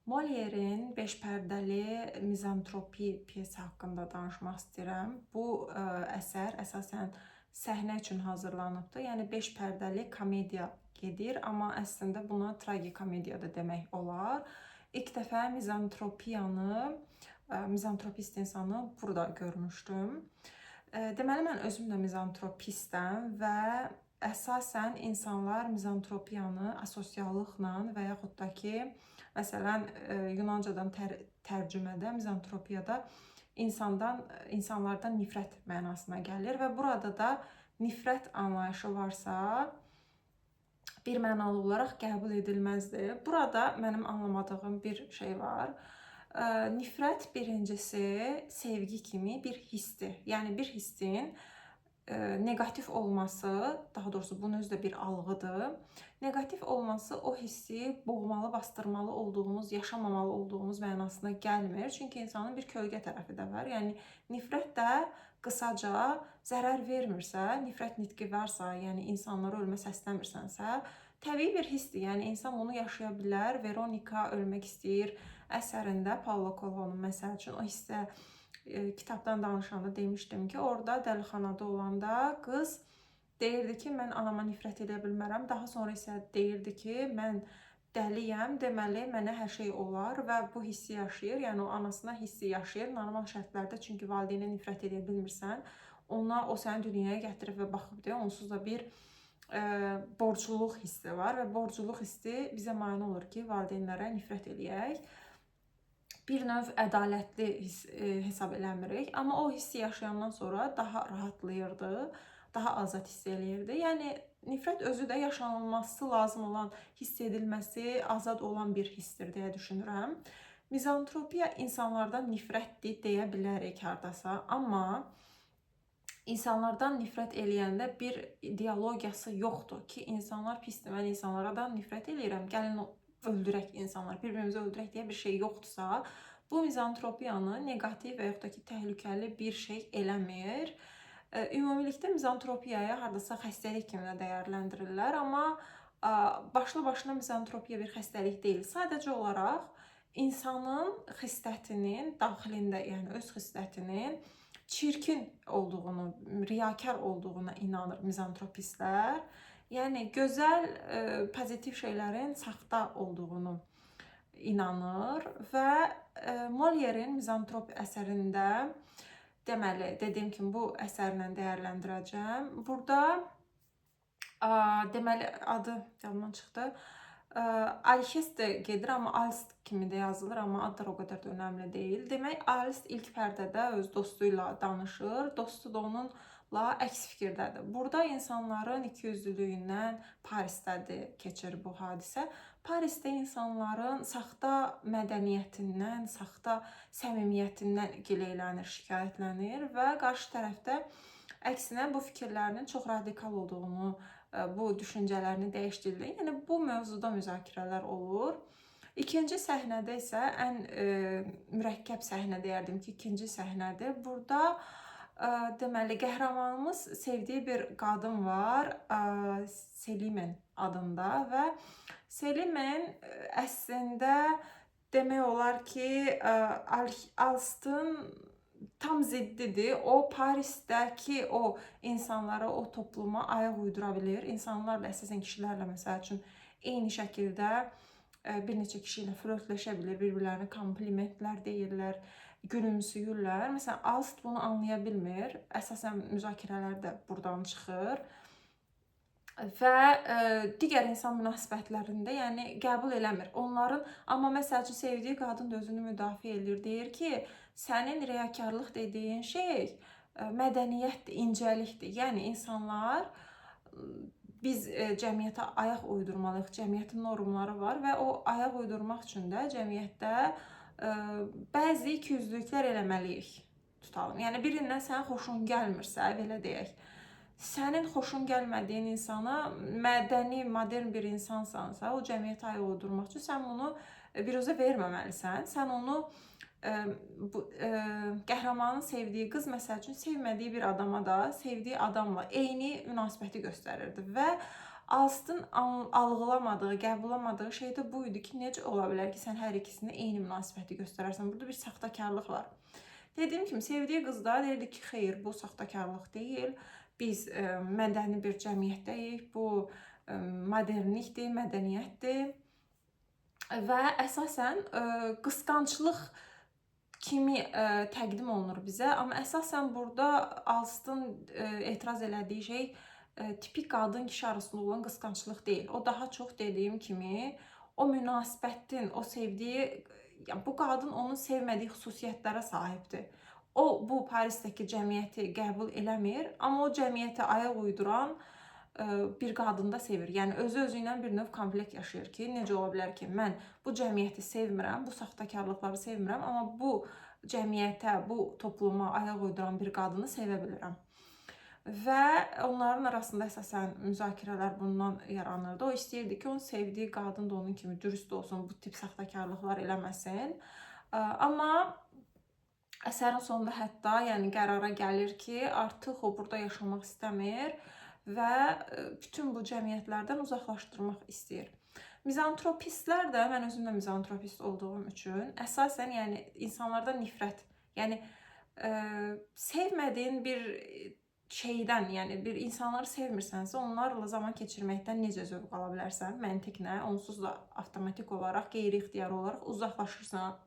Molière'in beş pərdəli mizantropi pyesi haqqında danışmaq istəyirəm. Bu əsər əsasən səhnə üçün hazırlanıbdır. Yəni beş pərdəli komediya gedir, amma əslində buna tragikomediya da demək olar. İlk dəfə mizantropist insanı burada görmüşdüm. Deməli, mən özüm də mizantropistəm və əsasən insanlar mizantropiyanı asosiallıqla və yaxud da ki, məsələn, Yunancadan tərcümədə mizantropiyada insanlardan nifrət mənasına gəlir və burada da nifrət anlayışı varsa, bir mənalı olaraq qəbul edilməzdir. Burada mənim anlamadığım bir şey var. Nifrət birincisi sevgi kimi bir hissdir. Yəni bir hissin negativ olması, daha doğrusu bunun özü də bir alğıdır. Negativ olması o hissi boğmalı, bastırmalı olduğumuz, yaşamamalı olduğumuz mənasına gəlmir. Çünki insanın bir kölgə tərəfi də var. Yəni nifrət də qısaca zərər vermirsə, nifrət nitqi varsa, yəni insanları ölmə səsləmirsənsə, təbii bir hissdir. Yəni insan bunu yaşaya bilər. Veronika ölmək istəyir əsərində Paulo Coelho'nun məsəl üçün o hissə kitabdan danışanda demişdim ki, orada dəlixanada olanda qız deyirdi ki, mən anama nifrət edə bilmərəm. Daha sonra isə deyirdi ki, mən dəliyəm, deməli mənə hər şey olar və bu hissi yaşayır. Yəni o anasına hissi yaşayır normal şərtlərdə, çünki valideynə nifrət edə bilmirsən. O səni dünyaya gətirib və baxıb deyə onsuz da bir borcluluq hissi var və borcluluq hissi bizə mane olur ki, valideynlərə nifrət eləyək. Bir növ ədalətli hesab eləmirik, amma o hissi yaşayandan sonra daha rahatlayırdı, daha azad hiss eləyirdi. Yəni nifrət özü də yaşanılması lazım olan, hiss edilməsi azad olan bir hissdir deyə düşünürəm. Mizantropiya insanlardan nifrətdir deyə bilərik hardasa, amma insanlardan nifrət eləyəndə bir ideologiyası yoxdur ki, insanlar pisdir, mən insanlardan nifrət eləyirəm, gəlin öldürək insanlar, bir-birimizi öldürək deyə bir şey yoxdursa, bu mizantropiyanı negativ və yaxud da ki, təhlükəli bir şey eləmir. Ümumilikdə mizantropiyaya hardasa xəstəlik kimi də dəyərləndirirlər, amma başlı başına mizantropiya bir xəstəlik deyil. Sadəcə olaraq insanın xislətinin daxilində, yəni öz xislətinin çirkin olduğunu, riyakar olduğuna inanır mizantropistlər. Yəni gözəl, pozitiv şeylərin saxta olduğunu inanır və Molière'in mizantrop əsərində, deməli, dediyim kimi bu əsərlə dəyərləndirəcəm. Burada, deməli, adı yadımdan çıxdı. Alkest də gedir, amma Alst kimi də yazılır, amma adlar o qədər də önəmli deyil. Demək, Alst ilk pərdədə öz dostuyla danışır, dostu da onunla əks fikirdədir. Burada insanların ikiyüzlülüyündən Parisdədir keçir bu hadisə. Parisdə insanların saxta mədəniyyətindən, saxta səmimiyyətindən gileylənir, şikayətlənir və qarşı tərəfdə əksinə bu fikirlərinin çox radikal olduğunu, bu düşüncələrini dəyişdirir. Yəni bu mövzuda müzakirələr olur. İkinci səhnədə isə ən mürəkkəb səhnə deyərdim ki, ikinci səhnədir. Burada deməli qəhrəmanımız sevdiyi bir qadın var, Selimen adında və Selimen əslində demək olar ki, Alstın tam ziddidir. O Parisdəki o insanlara, o topluma ayaq uydura bilir. İnsanlarla, əsasən kişilərlə məsəl üçün eyni şəkildə bir neçə kişi ilə flörtləşə bilir, bir-birlərinə komplimentlər deyirlər, gülümsüyürlər. Məsələn, Alst bunu anlaya bilmir. Əsasən müzakirələr də buradan çıxır. Və digər insan münasibətlərində yəni qəbul eləmir. Onların, amma məsəl üçün sevdiyi qadın da özünü müdafiə edir. Deyir ki, sənin riyakarlıq dediyin şey mədəniyyətdir, incəlikdir. Yəni insanlar, biz cəmiyyətə ayaq uydurmalıyıq. Cəmiyyətin normları var və o ayaq uydurmaq üçün də cəmiyyətdə bəzi ikiyüzlülüklər eləməliyik. Tutalım. Yəni birindən sən xoşun gəlmirsə, belə deyək. Sənin xoşun gəlmədiyin insana mədəni, modern bir insansansa, o cəmiyyətə ayaq uydurmaq üçün sən bunu biruzə verməməlisən. Sən onu qəhrəmanın sevdiyi qız məsəl üçün sevmədiyi bir adama da sevdiyi adamla eyni münasibəti göstərirdi və Alston algılamadığı, qəbulamadığı şey də bu idi ki, necə ola bilər ki, sən hər ikisində eyni münasibəti göstərərsən? Burada bir saxtakarlıq var. Dediyim kimi, sevdiyi qız da deyirdi ki, xeyr, bu saxtakarlıq deyil. Biz mədəni bir cəmiyyətdəyik, bu modernlikdir, mədəniyyətdir və əsasən qısqanclıq kimi təqdim olunur bizə. Amma əsasən burada Alston etiraz elədiyi şey tipik qadın-kişi arasında olan qısqanclıq deyil. O daha çox dediyim kimi o münasibətin, o sevdiyi, yəni bu qadın onun sevmədiyi xüsusiyyətlərə sahibdir. O bu Parisdəki cəmiyyəti qəbul eləmir, amma o cəmiyyətə ayaq uyduran bir qadını da sevir. Yəni özü ilə bir növ komplekt yaşayır ki, necə ola bilər ki, mən bu cəmiyyəti sevmirəm, bu saxtakarlıqları sevmirəm, amma bu cəmiyyətə, bu topluma ayaq uyduran bir qadını sevə bilirəm. Və onların arasında əsasən müzakirələr bundan yaranırdı. O istəyirdi ki, onun sevdiyi qadın da onun kimi dürüst olsun, bu tip saxtakarlıqlar eləməsin. Amma əsərin sonunda hətta yəni qərara gəlir ki, artıq o burada yaşamaq istəmir və bütün bu cəmiyyətlərdən uzaqlaşdırmaq istəyir. Mizantropistlər də, mən özüm də mizantropist olduğum üçün əsasən yəni insanlardan nifrət, yəni sevmədiyin bir şeydən, yəni bir insanları sevmirsənsə, onlarla zaman keçirməkdən necə zövq ala bilərsən? Məntiq nə? Onsuz da avtomatik olaraq, qeyri-ixtiyari olaraq uzaqlaşırsan.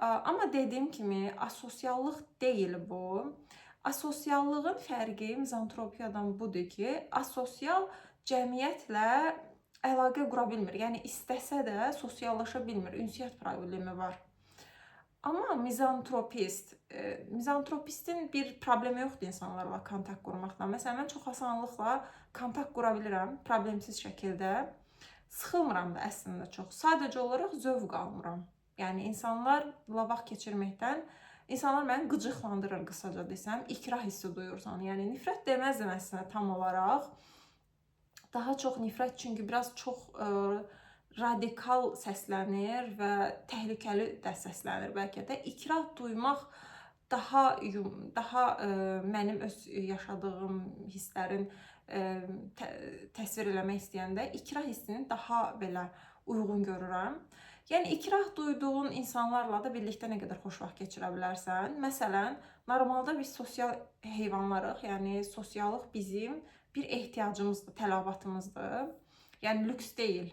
Amma dediyim kimi, asosiallıq deyil bu. Asosiallığın fərqi mizantropiyadan budur ki, asosial cəmiyyətlə əlaqə qura bilmir. Yəni istəsə də sosiallaşa bilmir. Ünsiyyət problemi var. Amma mizantropistin bir problemi yoxdur insanlarla kontakt qurmaqla. Məsələn, mən çox asanlıqla kontakt qura bilirəm, problemsiz şəkildə. Sıxılmıram da əslində çox. Sadəcə olaraq zövq almıram. Yəni insanlarla vaxt keçirməkdən insanlar məni qıcıqlandırır, qısaca desəm, ikrah hissi duyursan. Yəni nifrət deməzdim əslində tam olaraq. Daha çox nifrət çünki biraz çox radikal səslənir və təhlükəli də səslənir bəlkə də. İkrah duymaq daha mənim öz yaşadığım hisslərin təsvir eləmək istəyəndə ikrah hissini daha belə uyğun görürəm. Yəni ikrah duyduğun insanlarla da birlikdə nə qədər xoş vaxt keçirə bilərsən. Məsələn, normalda biz sosial heyvanlarıq. Yəni sosiallıq bizim bir ehtiyacımızdır, tələbatımızdır. Yəni lüks deyil,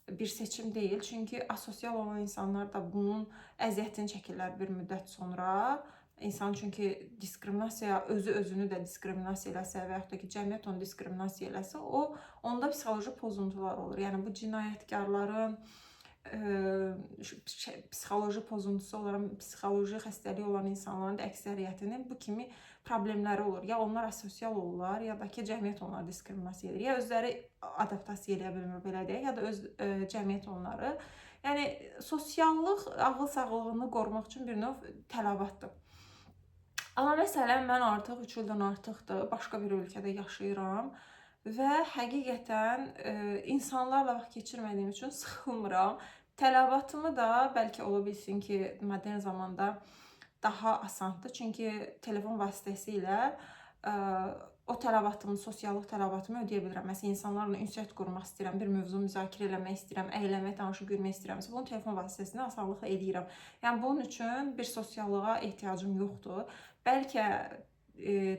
bir seçim deyil. Çünki asosial olan insanlar da bunun əziyyətini çəkirlər bir müddət sonra. İnsan çünki diskriminasiya, özünü də diskriminasiya eləsə və yaxud da ki, cəmiyyət onu diskriminasiya eləsə, onda psixoloji pozuntular olur. Yəni bu cinayətkarların psixoloji pozuntusu olan, psixoloji xəstəliyi olan insanların da əksəriyyətinin bu kimi problemləri olur. Ya onlar asosial olurlar, ya da ki, cəmiyyət onları diskriminasiya edir. Ya özləri adaptasiya edə bilmir, belə deyək, ya da öz cəmiyyət onları. Yəni sosiallıq ağıl sağlığını qorumaq üçün bir növ tələbatdır. Amma məsələn, mən artıq 3 ildən artıqdır başqa bir ölkədə yaşayıram və həqiqətən insanlarla vaxt keçirmədiyim üçün sıxılmıram. Tələbatımı da bəlkə ola bilsin ki, modern zamanda daha asandır. Çünki telefon vasitəsilə o tələbatımı, sosiallıq tələbatımı ödəyə bilirəm. Məsələn, insanlarla ünsiyyət qurmaq istəyirəm, bir mövzu müzakirə eləmək istəyirəm, əylənmək, danışıb gülmək istəyirəmsə, bunu telefon vasitəsilə asanlıqla edirəm. Yəni bunun üçün bir sosiallığa ehtiyacım yoxdur. Bəlkə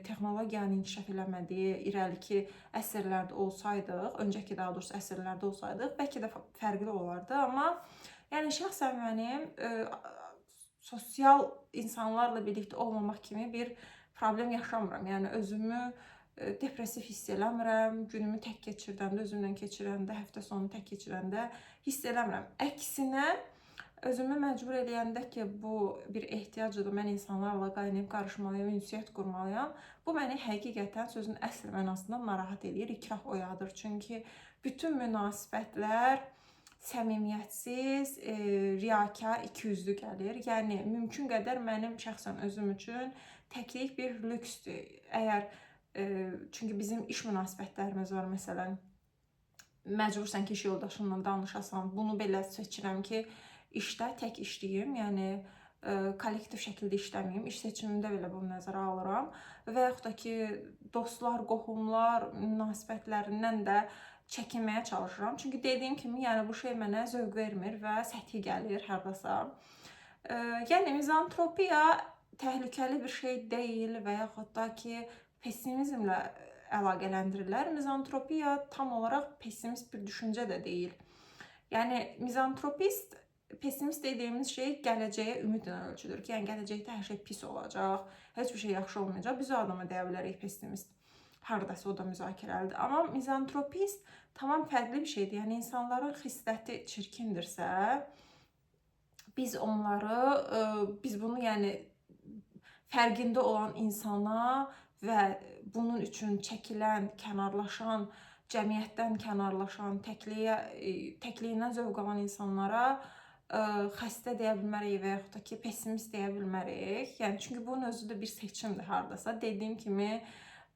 texnologiyanın inkişaf eləmədiyi irəliki əsrlərdə olsaydıq, öncəki daha doğrusu əsrlərdə olsaydıq, bəlkə də fərqli olardı. Amma yəni şəxsən mənim sosial insanlarla birlikdə olmamaq kimi bir problem yaşamıram. Yəni özümü depressiv hiss eləmirəm, günümü tək keçirdəndə, özümlə keçirəndə, həftə sonu tək keçirəndə hiss eləmirəm. Əksinə, özümü məcbur eləyəndə ki, bu bir ehtiyacdır, mən insanlarla qaynayıb qarışmalıyam, ünsiyyət qurmalıyam. Bu məni həqiqətən sözün əsl mənasında narahat edir, ikrah oyadır. Çünki bütün münasibətlər səmimiyyətsiz, riyakar, ikiyüzlü gəlir. Yəni mümkün qədər mənim şəxsən özüm üçün təklik bir lüksdür. Əgər çünki bizim iş münasibətlərimiz var, məsələn, məcbursan ki, iş yoldaşınla danışasan. Bunu belə seçirəm ki, işdə tək işləyim, yəni kollektiv şəkildə işləməyim. İş seçimimdə belə bunu nəzərə alıram. Və yaxud da ki, dostlar, qohumlar münasibətlərindən də çəkinməyə çalışıram. Çünki dediyim kimi, yəni bu şey mənə zövq vermir və səthi gəlir hardasa. Yəni mizantropiya təhlükəli bir şey deyil və yaxud da ki, pessimizmlə əlaqələndirirlər. Mizantropiya tam olaraq pessimist bir düşüncə də deyil. Yəni pessimist dediyimiz şey gələcəyə ümidlə ölçülür ki, yəni gələcəkdə hər şey pis olacaq, heç bir şey yaxşı olmayacaq. Biz o adama deyə bilərik pessimist. Hardasa o da müzakirəlidir. Amma mizantropist tamam fərqli bir şeydir. Yəni insanların xisləti çirkindirsə, biz bunu yəni fərqində olan insana və bunun üçün çəkilən, kənarlaşan, cəmiyyətdən kənarlaşan, təkliyindən zövq alan insanlara xəstə deyə bilmərik və yaxud da ki, pessimist deyə bilmərik. Yəni çünki bunun özü də bir seçimdir hardasa. Dediyim kimi,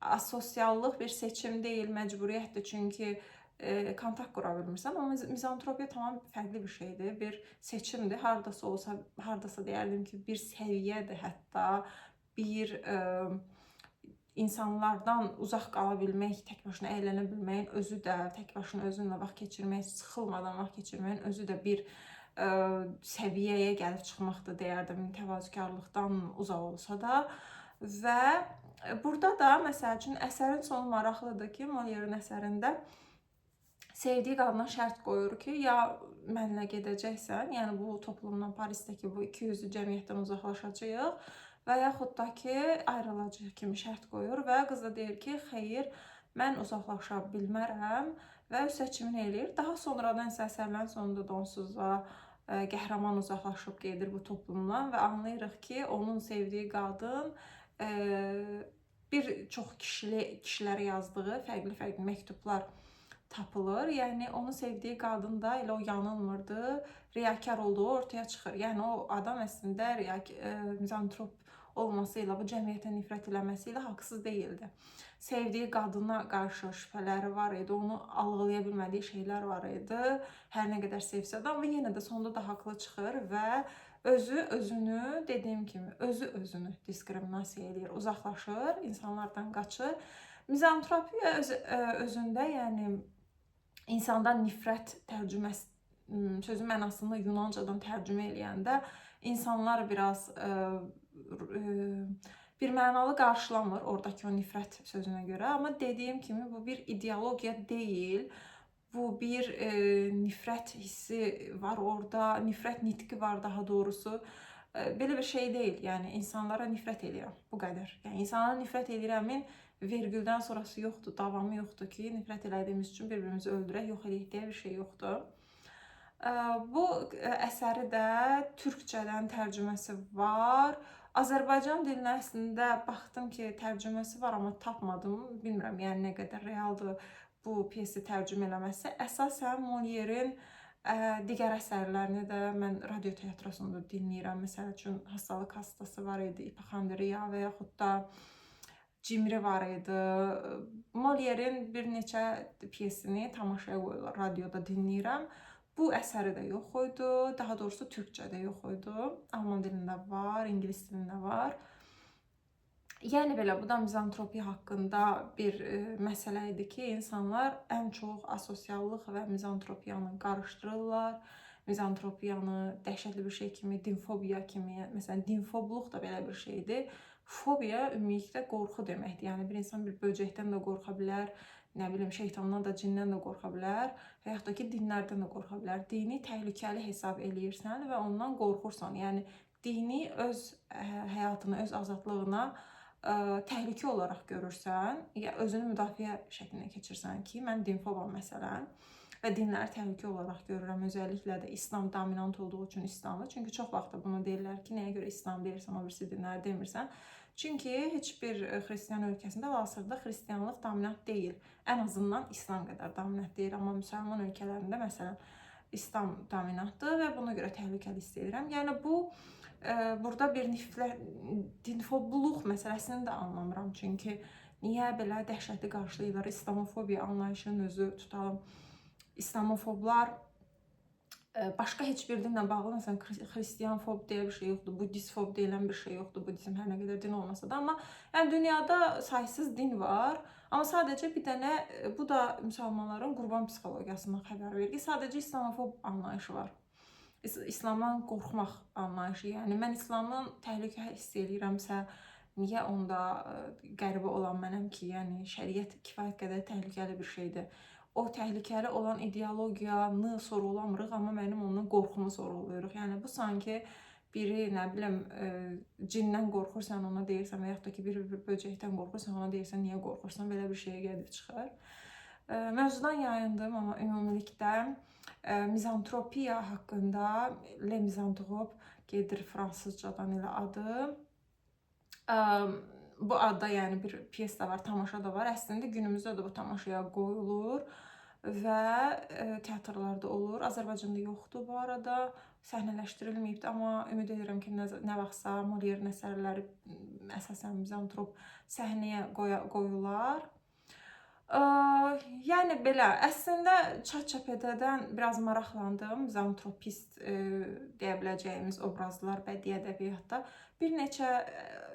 asosiallıq bir seçim deyil, məcburiyyətdir. Çünki kontakt qura bilmirsən. Amma mizantropiya tamam fərqli bir şeydir, bir seçimdir. Hardasa olsa, hardasa deyərdim ki, bir səviyyədir hətta, bir insanlardan uzaq qala bilmək, tək başına əylənə bilməyin özü də, tək başına özünlə vaxt keçirmək, sıxılmadan vaxt keçirməyin özü də bir səviyyəyə gəlib çıxmaqdır deyərdim, təvazökarlıqdan uzaq olsa da. Və burada da məsəl üçün əsərin sonu maraqlıdır ki, Molière'in əsərində sevdiyi qadına şərt qoyur ki, ya mənlə gedəcəksən, yəni bu toplumdan, Parisdəki bu 200-lü cəmiyyətdən uzaqlaşacağıq və yaxud da ki, ayrılacaq kimi şərt qoyur və qız da deyir ki, xeyr, mən uzaqlaşa bilmərəm və öz seçimini eləyir. Daha sonradan isə əsərlərin sonunda da onsuz da qəhrəman uzaqlaşıb gedir bu toplumdan və anlayırıq ki, onun sevdiyi qadın bir çox kişilərə yazdığı fərqli məktublar tapılır. Yəni onu sevdiyi qadın da elə o yanılmırdı, riyakar olduğu ortaya çıxır. Yəni o adam əslində mizantrop olmasıyla, bu cəmiyyətə nifrət eləməsiylə haqsız deyildi. Sevdiyi qadına qarşı şübhələri var idi, onu algılaya bilmədiyi şeylər var idi. Hər nə qədər sevsə də, amma yenə də sonunda da haqlı çıxır və özünü, dediyim kimi, özünü diskriminasiya edir, uzaqlaşır, insanlardan qaçır. Mizantropiya özündə, yəni insandan nifrət tərcüməsi, sözün mənasını Yunancadan tərcümə eləyəndə insanlar biraz bir mənalı qarşılamır oradakı o nifrət sözünə görə. Amma dediyim kimi, bu bir ideologiya deyil. Bu bir nifrət hissi var orada, nifrət nitqi var daha doğrusu. Belə bir şey deyil, yəni insanlara nifrət edirəm, bu qədər. Yəni insanlara nifrət edirəmin vergüldən sonrası yoxdur, davamı yoxdur ki, nifrət elədiyimiz üçün bir-birimizi öldürək, yox eləyək deyə bir şey yoxdur. Bu əsəri də türkçədən tərcüməsi var. Azərbaycan dilinə əslində baxdım ki, tərcüməsi var, amma tapmadım. Bilmirəm, yəni nə qədər realdır bu piyesi tərcümə eləməsi. Əsasən Molière'in digər əsərlərini də mən radio teatrosunda dinləyirəm. Məsəl üçün, Hastalıq hastası var idi, İpokondriya və yaxud da Cimri var idi. Molière'in bir neçə piyesini tamaşaya qoyurlar, radioda dinləyirəm. Bu əsəri də yox idi, daha doğrusu türkçədə yox idi. Alman dilində var, ingilis dilində var. Yəni belə, bu da mizantropiya haqqında bir məsələ idi ki, insanlar ən çox asosiallıq və mizantropiyanı qarışdırırlar. Mizantropiyanı dəhşətli bir şey kimi, dinfobiya kimi, məsələn, dinfobluq da belə bir şeydir. Fobiya ümumilikdə qorxu deməkdir. Yəni bir insan bir böcəkdən də qorxa bilər, nə bilim, şeytandan da, cindən də qorxa bilər və yaxud da ki, dinlərdən də qorxa bilər. Dini təhlükəli hesab eləyirsən və ondan qorxursan. Yəni dini öz həyatına, öz azadlığına təhlükə olaraq görürsən, ya özünü müdafiə şəklinə keçirsən ki, mən dinfobam məsələn və dinləri təhlükə olaraq görürəm. Özəlliklə də İslam dominant olduğu üçün İslamı. Çünki çox vaxt bunu deyirlər ki, nəyə görə İslam deyirsən, o birisi dinləri demirsən. Çünki heç bir xristian ölkəsində hal-hazırda xristianlıq dominant deyil. Ən azından İslam qədər dominant deyil. Amma müsəlman ölkələrində məsələn İslam dominantdır və buna görə təhlükəli hiss edirəm. Yəni bu burada bir dinfobluq məsələsini də anlamıram. Çünki niyə belə dəhşətli qarşılayırlar? İslamofobiya anlayışının özü tutalım. İslamofoblar Başqa heç bir dinlə bağlı, məsələn, xristianfob deyə bir şey yoxdur, buddistfob deyilən bir şey yoxdur. Buddizm hər nə qədər din olmasa da, amma yəni dünyada saysız din var. Amma sadəcə bir dənə bu da müsəlmanların qurban psixologiyasından xəbər verir ki, sadəcə islamofob anlayışı var. İslamdan qorxmaq anlayışı. Yəni mən İslamdan təhlükə hiss eləyirəmsə, niyə onda qəribə olan mənəm ki, yəni şəriət kifayət qədər təhlükəli bir şeydir. O təhlükəli olan ideologiyanı sorğulamırıq, amma mənim ondan qorxumu sorğuluyuruq. Yəni bu sanki biri, nə bilim, cindən qorxursan, ona deyirsən və yaxud da ki, bir böcəkdən qorxursan, ona deyirsən niyə qorxursan, belə bir şeyə gəlib çıxır. Mövzudan yayındım, amma ümumilikdə mizantropiya haqqında Le Mizantrop gedir fransızcadan elə adı. Bu adda yəni bir pyes də var, tamaşa da var. Əslində günümüzdə də bu tamaşaya qoyulur və teatrlarda olur. Azərbaycanda yoxdur bu arada, səhnələşdirilməyibdir, amma ümid edirəm ki, nə vaxtsa Molière'in əsərləri əsasən mizantrop səhnəyə qoyular. Yəni belə, əslində ChatGPT-dən biraz maraqlandım. Mizantropist deyə biləcəyimiz obrazlar bədii ədəbiyyatda. Bir neçə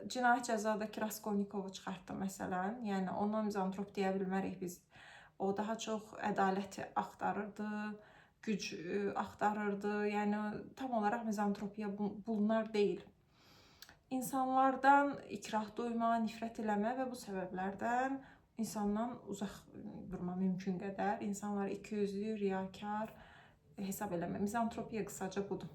Cinayət Cəzadakı Raskolnikovu çıxartdım məsələn. Yəni ona mizantrop deyə bilmərik biz. O daha çox ədaləti axtarırdı, güc axtarırdı. Yəni tam olaraq mizantropiya bunlar deyil. İnsanlardan ikrah duyma, nifrət eləmə və bu səbəblərdən insandan uzaq durma mümkün qədər. İnsanları ikiyüzlü, riyakar hesab eləmə. Mizantropiya qısaca budur.